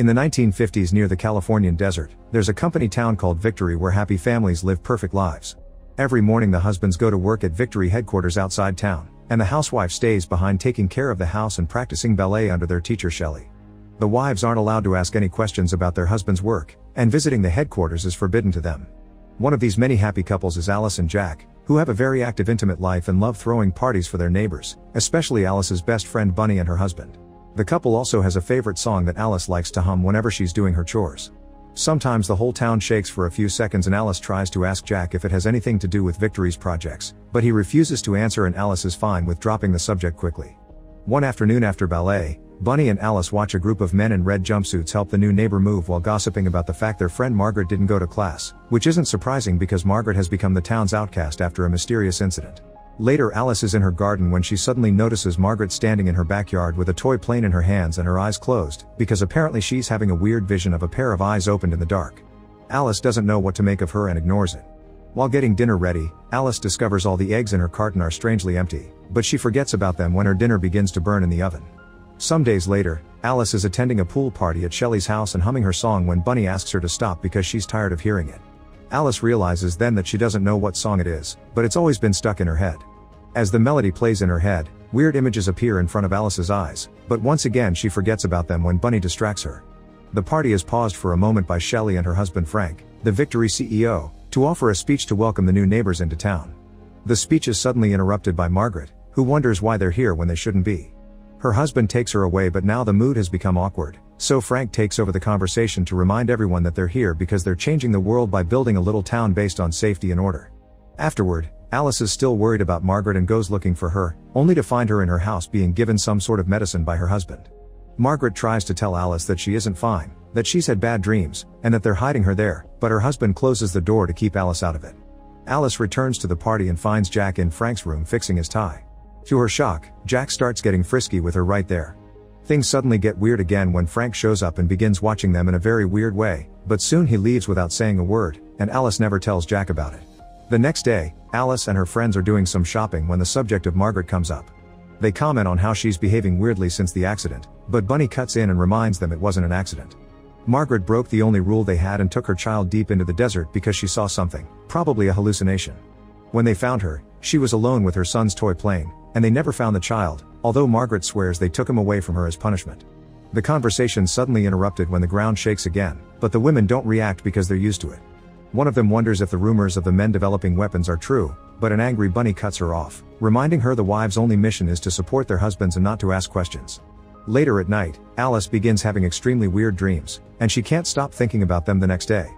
In the 1950s near the Californian desert, there's a company town called Victory where happy families live perfect lives. Every morning the husbands go to work at Victory headquarters outside town, and the housewife stays behind taking care of the house and practicing ballet under their teacher Shelley. The wives aren't allowed to ask any questions about their husband's work, and visiting the headquarters is forbidden to them. One of these many happy couples is Alice and Jack, who have a very active intimate life and love throwing parties for their neighbors, especially Alice's best friend Bunny and her husband. The couple also has a favorite song that Alice likes to hum whenever she's doing her chores. Sometimes the whole town shakes for a few seconds and Alice tries to ask Jack if it has anything to do with Victory's projects, but he refuses to answer and Alice is fine with dropping the subject quickly. One afternoon after ballet, Bunny and Alice watch a group of men in red jumpsuits help the new neighbor move while gossiping about the fact their friend Margaret didn't go to class, which isn't surprising because Margaret has become the town's outcast after a mysterious incident. Later Alice is in her garden when she suddenly notices Margaret standing in her backyard with a toy plane in her hands and her eyes closed, because apparently she's having a weird vision of a pair of eyes opened in the dark. Alice doesn't know what to make of her and ignores it. While getting dinner ready, Alice discovers all the eggs in her carton are strangely empty, but she forgets about them when her dinner begins to burn in the oven. Some days later, Alice is attending a pool party at Shelley's house and humming her song when Bunny asks her to stop because she's tired of hearing it. Alice realizes then that she doesn't know what song it is, but it's always been stuck in her head. As the melody plays in her head, weird images appear in front of Alice's eyes, but once again she forgets about them when Bunny distracts her. The party is paused for a moment by Shelley and her husband Frank, the Victory CEO, to offer a speech to welcome the new neighbors into town. The speech is suddenly interrupted by Margaret, who wonders why they're here when they shouldn't be. Her husband takes her away but now the mood has become awkward, so Frank takes over the conversation to remind everyone that they're here because they're changing the world by building a little town based on safety and order. Afterward, Alice is still worried about Margaret and goes looking for her, only to find her in her house being given some sort of medicine by her husband. Margaret tries to tell Alice that she isn't fine, that she's had bad dreams, and that they're hiding her there, but her husband closes the door to keep Alice out of it. Alice returns to the party and finds Jack in Frank's room fixing his tie. To her shock, Jack starts getting frisky with her right there. Things suddenly get weird again when Frank shows up and begins watching them in a very weird way, but soon he leaves without saying a word, and Alice never tells Jack about it. The next day, Alice and her friends are doing some shopping when the subject of Margaret comes up. They comment on how she's behaving weirdly since the accident, but Bunny cuts in and reminds them it wasn't an accident. Margaret broke the only rule they had and took her child deep into the desert because she saw something, probably a hallucination. When they found her, she was alone with her son's toy plane, and they never found the child, although Margaret swears they took him away from her as punishment. The conversation suddenly interrupted when the ground shakes again, but the women don't react because they're used to it. One of them wonders if the rumors of the men developing weapons are true, but an angry Bunny cuts her off, reminding her the wives' only mission is to support their husbands and not to ask questions. Later at night, Alice begins having extremely weird dreams, and she can't stop thinking about them the next day.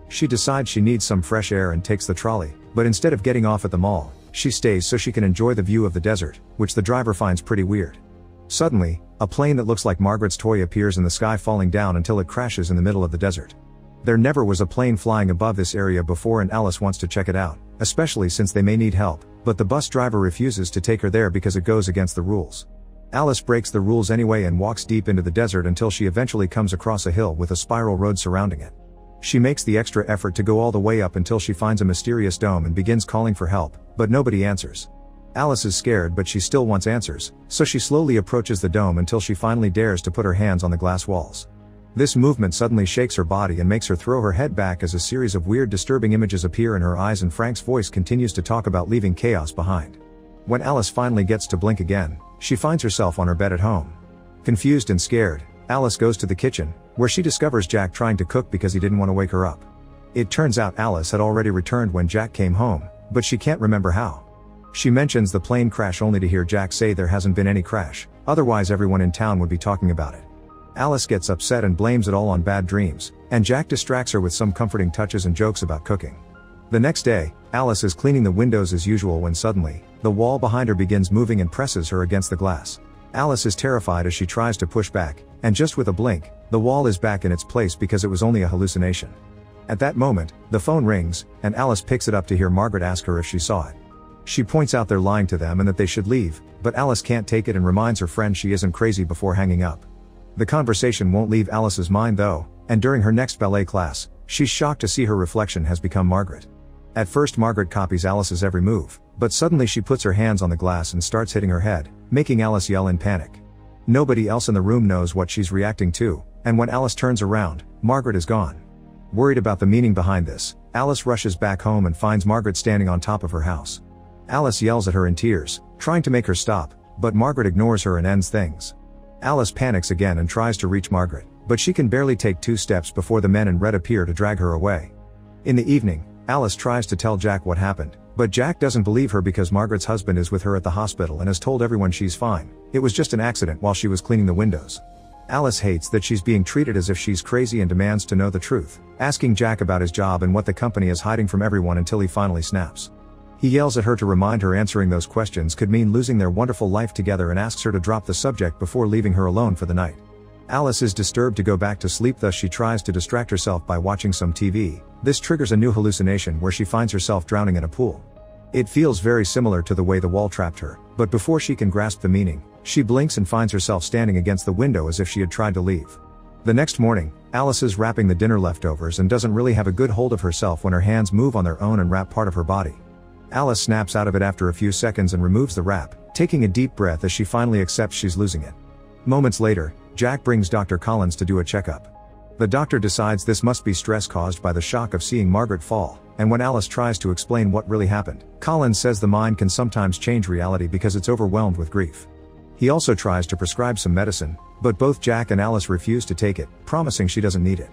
She decides she needs some fresh air and takes the trolley, but instead of getting off at the mall, she stays so she can enjoy the view of the desert, which the driver finds pretty weird. Suddenly, a plane that looks like Margaret's toy appears in the sky falling down until it crashes in the middle of the desert. There never was a plane flying above this area before and Alice wants to check it out, especially since they may need help, but the bus driver refuses to take her there because it goes against the rules. Alice breaks the rules anyway and walks deep into the desert until she eventually comes across a hill with a spiral road surrounding it. She makes the extra effort to go all the way up until she finds a mysterious dome and begins calling for help, but nobody answers. Alice is scared but she still wants answers, so she slowly approaches the dome until she finally dares to put her hands on the glass walls. This movement suddenly shakes her body and makes her throw her head back as a series of weird disturbing images appear in her eyes and Frank's voice continues to talk about leaving chaos behind. When Alice finally gets to blink again, she finds herself on her bed at home. Confused and scared, Alice goes to the kitchen, where she discovers Jack trying to cook because he didn't want to wake her up. It turns out Alice had already returned when Jack came home, but she can't remember how. She mentions the plane crash only to hear Jack say there hasn't been any crash, otherwise everyone in town would be talking about it. Alice gets upset and blames it all on bad dreams, and Jack distracts her with some comforting touches and jokes about cooking. The next day, Alice is cleaning the windows as usual when suddenly, the wall behind her begins moving and presses her against the glass. Alice is terrified as she tries to push back, and just with a blink, the wall is back in its place because it was only a hallucination. At that moment, the phone rings, and Alice picks it up to hear Margaret ask her if she saw it. She points out they're lying to them and that they should leave, but Alice can't take it and reminds her friend she isn't crazy before hanging up. The conversation won't leave Alice's mind though, and during her next ballet class, she's shocked to see her reflection has become Margaret. At first Margaret copies Alice's every move, but suddenly she puts her hands on the glass and starts hitting her head, making Alice yell in panic. Nobody else in the room knows what she's reacting to, and when Alice turns around, Margaret is gone. Worried about the meaning behind this, Alice rushes back home and finds Margaret standing on top of her house. Alice yells at her in tears, trying to make her stop, but Margaret ignores her and ends things. Alice panics again and tries to reach Margaret, but she can barely take 2 steps before the men in red appear to drag her away. In the evening, Alice tries to tell Jack what happened, but Jack doesn't believe her because Margaret's husband is with her at the hospital and has told everyone she's fine. It was just an accident while she was cleaning the windows. Alice hates that she's being treated as if she's crazy and demands to know the truth, asking Jack about his job and what the company is hiding from everyone until he finally snaps. He yells at her to remind her answering those questions could mean losing their wonderful life together and asks her to drop the subject before leaving her alone for the night. Alice is disturbed to go back to sleep, thus she tries to distract herself by watching some TV. This triggers a new hallucination where she finds herself drowning in a pool. It feels very similar to the way the wall trapped her, but before she can grasp the meaning, she blinks and finds herself standing against the window as if she had tried to leave. The next morning, Alice is wrapping the dinner leftovers and doesn't really have a good hold of herself when her hands move on their own and wrap part of her body. Alice snaps out of it after a few seconds and removes the wrap, taking a deep breath as she finally accepts she's losing it. Moments later, Jack brings Dr. Collins to do a checkup. The doctor decides this must be stress caused by the shock of seeing Margaret fall, and when Alice tries to explain what really happened, Collins says the mind can sometimes change reality because it's overwhelmed with grief. He also tries to prescribe some medicine, but both Jack and Alice refuse to take it, promising she doesn't need it.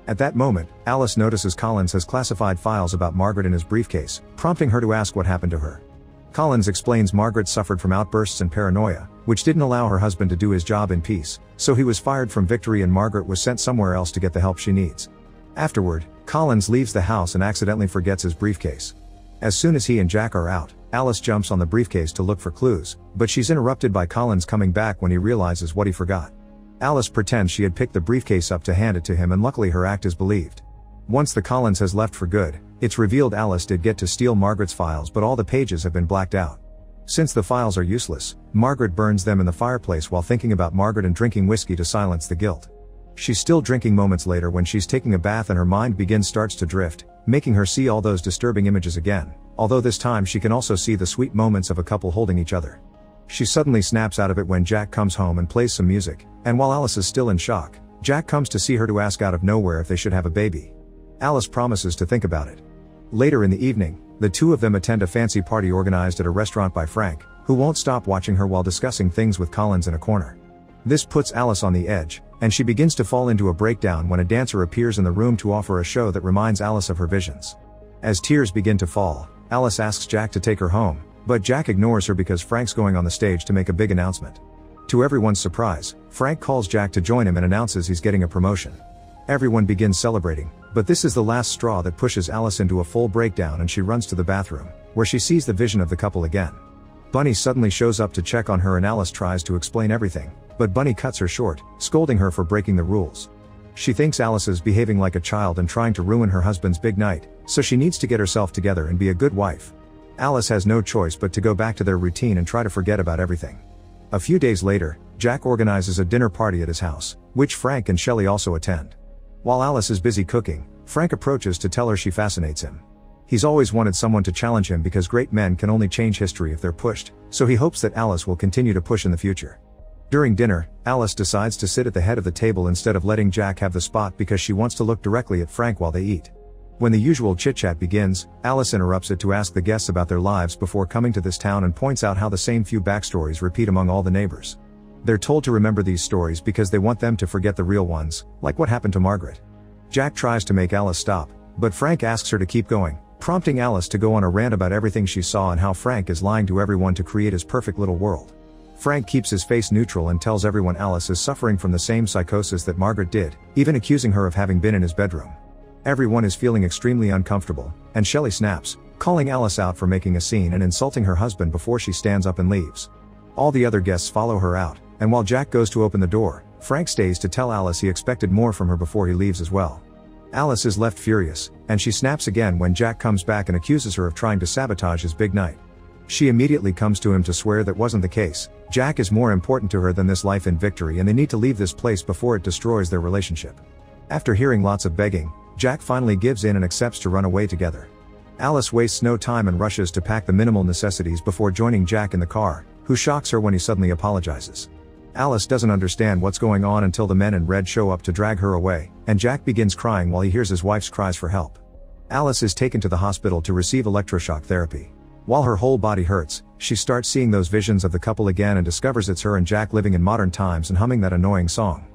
At that moment, Alice notices Collins has classified files about Margaret in his briefcase, prompting her to ask what happened to her. Collins explains Margaret suffered from outbursts and paranoia, which didn't allow her husband to do his job in peace, so he was fired from Victory and Margaret was sent somewhere else to get the help she needs. Afterward, Collins leaves the house and accidentally forgets his briefcase. As soon as he and Jack are out, Alice jumps on the briefcase to look for clues, but she's interrupted by Collins coming back when he realizes what he forgot. Alice pretends she had picked the briefcase up to hand it to him, and luckily her act is believed. Once the Collins has left for good, it's revealed Alice did get to steal Margaret's files, but all the pages have been blacked out. Since the files are useless, Margaret burns them in the fireplace while thinking about Margaret and drinking whiskey to silence the guilt. She's still drinking moments later when she's taking a bath and her mind starts to drift, making her see all those disturbing images again, although this time she can also see the sweet moments of a couple holding each other. She suddenly snaps out of it when Jack comes home and plays some music, and while Alice is still in shock, Jack comes to see her to ask out of nowhere if they should have a baby. Alice promises to think about it. Later in the evening, the two of them attend a fancy party organized at a restaurant by Frank, who won't stop watching her while discussing things with Collins in a corner. This puts Alice on the edge, and she begins to fall into a breakdown when a dancer appears in the room to offer a show that reminds Alice of her visions. As tears begin to fall, Alice asks Jack to take her home, but Jack ignores her because Frank's going on the stage to make a big announcement. To everyone's surprise, Frank calls Jack to join him and announces he's getting a promotion. Everyone begins celebrating, but this is the last straw that pushes Alice into a full breakdown, and she runs to the bathroom, where she sees the vision of the couple again. Bunny suddenly shows up to check on her and Alice tries to explain everything, but Bunny cuts her short, scolding her for breaking the rules. She thinks Alice is behaving like a child and trying to ruin her husband's big night, so she needs to get herself together and be a good wife. Alice has no choice but to go back to their routine and try to forget about everything. A few days later, Jack organizes a dinner party at his house, which Frank and Shelley also attend. While Alice is busy cooking, Frank approaches to tell her she fascinates him. He's always wanted someone to challenge him because great men can only change history if they're pushed, so he hopes that Alice will continue to push in the future. During dinner, Alice decides to sit at the head of the table instead of letting Jack have the spot because she wants to look directly at Frank while they eat. When the usual chit-chat begins, Alice interrupts it to ask the guests about their lives before coming to this town and points out how the same few backstories repeat among all the neighbors. They're told to remember these stories because they want them to forget the real ones, like what happened to Margaret. Jack tries to make Alice stop, but Frank asks her to keep going, prompting Alice to go on a rant about everything she saw and how Frank is lying to everyone to create his perfect little world. Frank keeps his face neutral and tells everyone Alice is suffering from the same psychosis that Margaret did, even accusing her of having been in his bedroom. Everyone is feeling extremely uncomfortable, and Shelley snaps, calling Alice out for making a scene and insulting her husband before she stands up and leaves. All the other guests follow her out, and while Jack goes to open the door, Frank stays to tell Alice he expected more from her before he leaves as well. Alice is left furious, and she snaps again when Jack comes back and accuses her of trying to sabotage his big night. She immediately comes to him to swear that wasn't the case. Jack is more important to her than this life in Victory, and they need to leave this place before it destroys their relationship. After hearing lots of begging, Jack finally gives in and accepts to run away together. Alice wastes no time and rushes to pack the minimal necessities before joining Jack in the car, who shocks her when he suddenly apologizes. Alice doesn't understand what's going on until the men in red show up to drag her away, and Jack begins crying while he hears his wife's cries for help. Alice is taken to the hospital to receive electroshock therapy. While her whole body hurts, she starts seeing those visions of the couple again and discovers it's her and Jack living in modern times and humming that annoying song.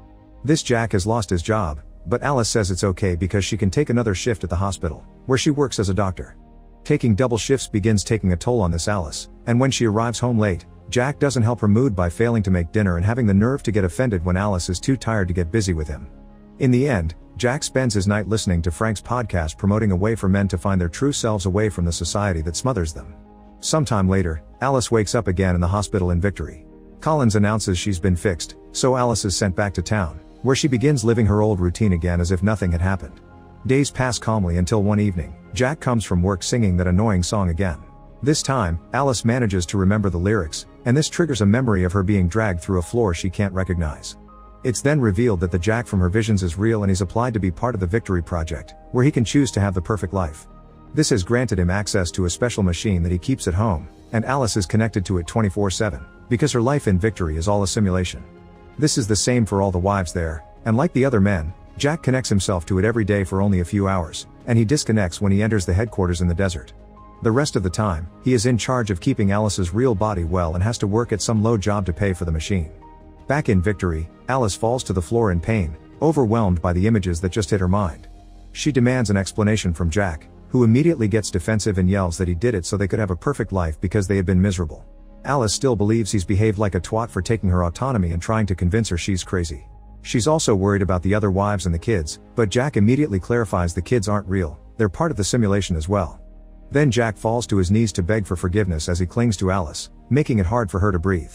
This Jack has lost his job, but Alice says it's okay because she can take another shift at the hospital, where she works as a doctor. Taking double shifts begins taking a toll on this Alice, and when she arrives home late, Jack doesn't help her mood by failing to make dinner and having the nerve to get offended when Alice is too tired to get busy with him. In the end, Jack spends his night listening to Frank's podcast promoting a way for men to find their true selves away from the society that smothers them. Sometime later, Alice wakes up again in the hospital in Victory. Collins announces she's been fixed, so Alice is sent back to town, where she begins living her old routine again as if nothing had happened. Days pass calmly until one evening, Jack comes from work singing that annoying song again. This time, Alice manages to remember the lyrics, and this triggers a memory of her being dragged through a floor she can't recognize. It's then revealed that the Jack from her visions is real and he's applied to be part of the Victory Project, where he can choose to have the perfect life. This has granted him access to a special machine that he keeps at home, and Alice is connected to it 24/7, because her life in Victory is all a simulation. This is the same for all the wives there, and like the other men, Jack connects himself to it every day for only a few hours, and he disconnects when he enters the headquarters in the desert. The rest of the time, he is in charge of keeping Alice's real body well and has to work at some low job to pay for the machine. Back in Victory, Alice falls to the floor in pain, overwhelmed by the images that just hit her mind. She demands an explanation from Jack, who immediately gets defensive and yells that he did it so they could have a perfect life because they had been miserable. Alice still believes he's behaved like a twat for taking her autonomy and trying to convince her she's crazy. She's also worried about the other wives and the kids, but Jack immediately clarifies the kids aren't real, they're part of the simulation as well. Then Jack falls to his knees to beg for forgiveness as he clings to Alice, making it hard for her to breathe.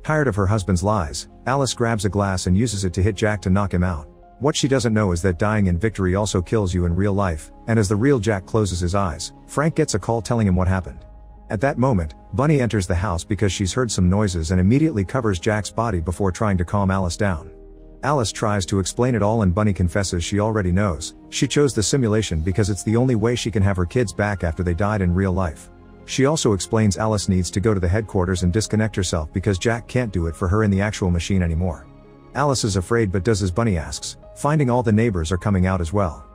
Tired of her husband's lies, Alice grabs a glass and uses it to hit Jack to knock him out. What she doesn't know is that dying in Victory also kills you in real life, and as the real Jack closes his eyes, Frank gets a call telling him what happened. At that moment, Bunny enters the house because she's heard some noises and immediately covers Jack's body before trying to calm Alice down. Alice tries to explain it all and Bunny confesses she already knows. She chose the simulation because it's the only way she can have her kids back after they died in real life. She also explains Alice needs to go to the headquarters and disconnect herself because Jack can't do it for her in the actual machine anymore. Alice is afraid but does as Bunny asks, finding all the neighbors are coming out as well.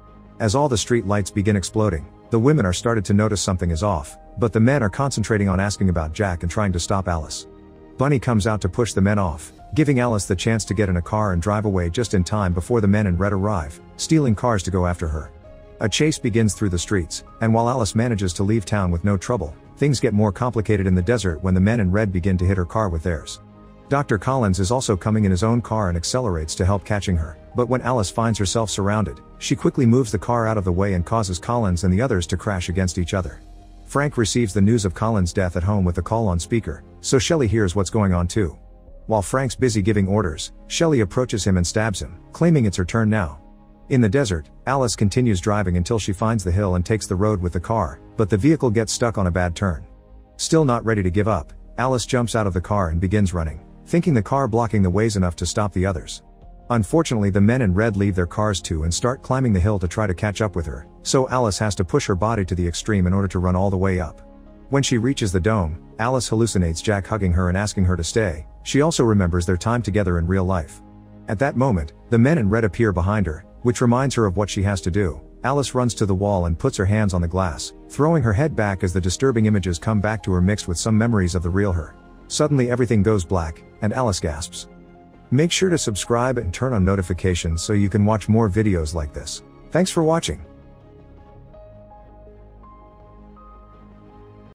As all the street lights begin exploding, the women are started to notice something is off, but the men are concentrating on asking about Jack and trying to stop Alice. Bunny comes out to push the men off, giving Alice the chance to get in a car and drive away just in time before the men in red arrive, stealing cars to go after her. A chase begins through the streets, and while Alice manages to leave town with no trouble, things get more complicated in the desert when the men in red begin to hit her car with theirs. Dr. Collins is also coming in his own car and accelerates to help catching her, but when Alice finds herself surrounded, she quickly moves the car out of the way and causes Collins and the others to crash against each other. Frank receives the news of Collins' death at home with the call on speaker, so Shelley hears what's going on too. While Frank's busy giving orders, Shelley approaches him and stabs him, claiming it's her turn now. In the desert, Alice continues driving until she finds the hill and takes the road with the car, but the vehicle gets stuck on a bad turn. Still not ready to give up, Alice jumps out of the car and begins running, thinking the car blocking the ways enough to stop the others. Unfortunately, the men in red leave their cars too and start climbing the hill to try to catch up with her, so Alice has to push her body to the extreme in order to run all the way up. When she reaches the dome, Alice hallucinates Jack hugging her and asking her to stay. She also remembers their time together in real life. At that moment, the men in red appear behind her, which reminds her of what she has to do. Alice runs to the wall and puts her hands on the glass, throwing her head back as the disturbing images come back to her mixed with some memories of the real her. Suddenly everything goes black, and Alice gasps. Make sure to subscribe and turn on notifications so you can watch more videos like this. Thanks for watching.